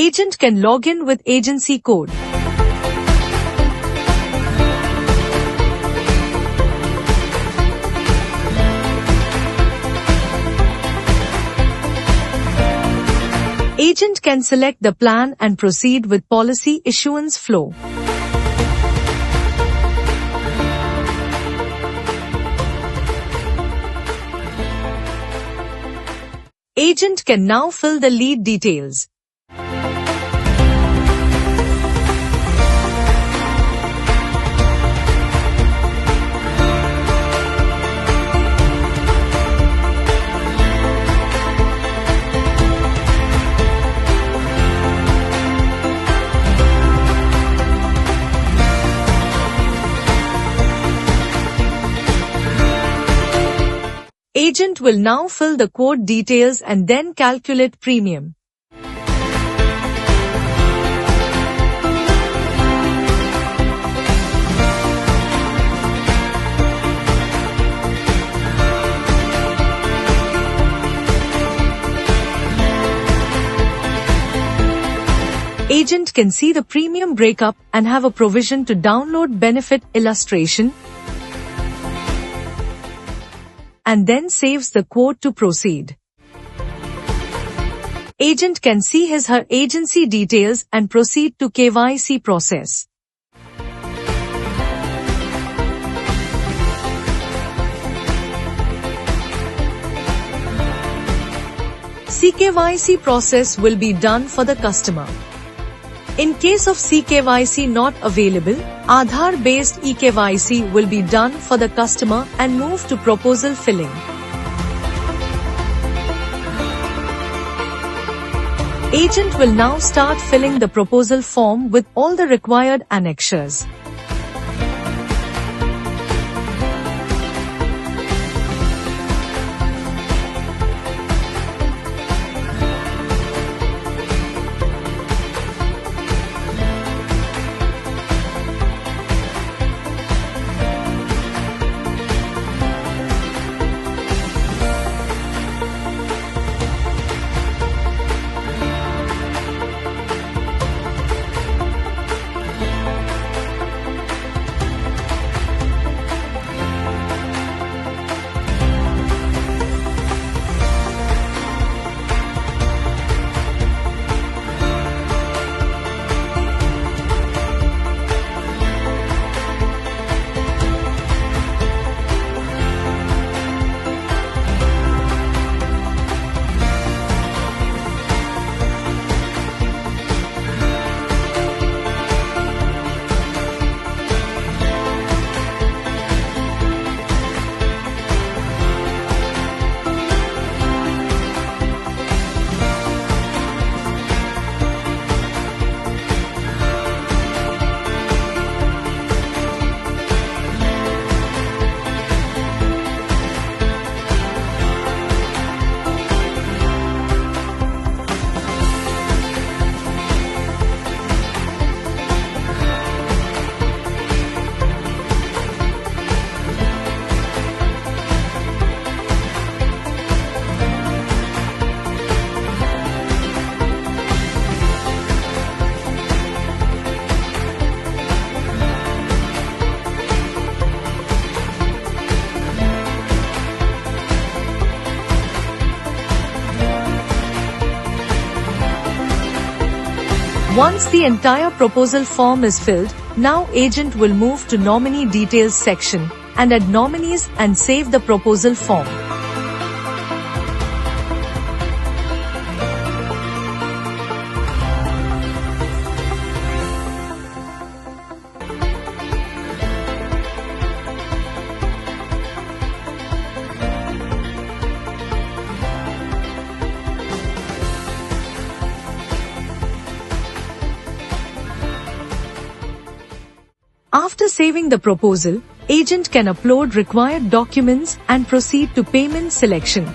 Agent can log in with agency code. Agent can select the plan and proceed with policy issuance flow. Agent can now fill the lead details. Agent will now fill the quote details and then calculate premium. Agent can see the premium breakup and have a provision to download benefit illustration, and then saves the quote to proceed. Agent can see his/her agency details and proceed to KYC process. CKYC process will be done for the customer. In case of CKYC not available, Aadhaar-based eKYC will be done for the customer and move to proposal filling. Agent will now start filling the proposal form with all the required annexures. Once the entire proposal form is filled, now agent will move to nominee details section and add nominees and save the proposal form. After saving the proposal, agent can upload required documents and proceed to payment selection.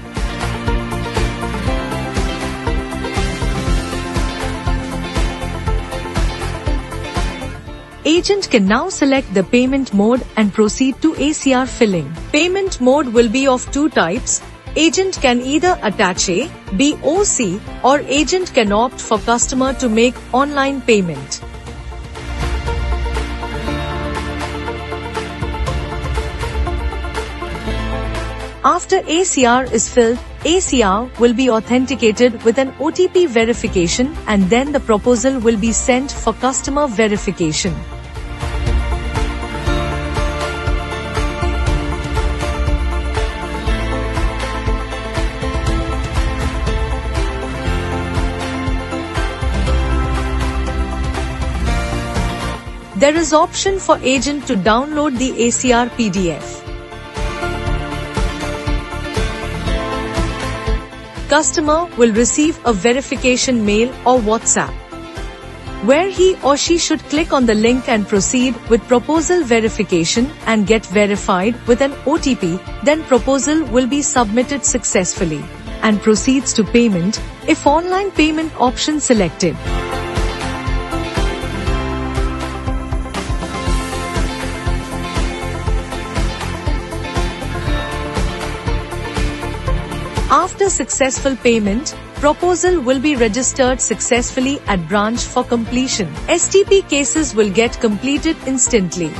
Agent can now select the payment mode and proceed to ACR filling. Payment mode will be of two types: Agent can either attach a BOC or agent can opt for customer to make online payment. After ACR is filled, ACR will be authenticated with an OTP verification and then the proposal will be sent for customer verification. There is option for agent to download the ACR PDF. Customer will receive a verification mail or WhatsApp, where he or she should click on the link and proceed with proposal verification and get verified with an OTP. Then proposal will be submitted successfully and proceeds to payment if online payment option selected. After successful payment, proposal will be registered successfully at branch for completion. STP cases will get completed instantly.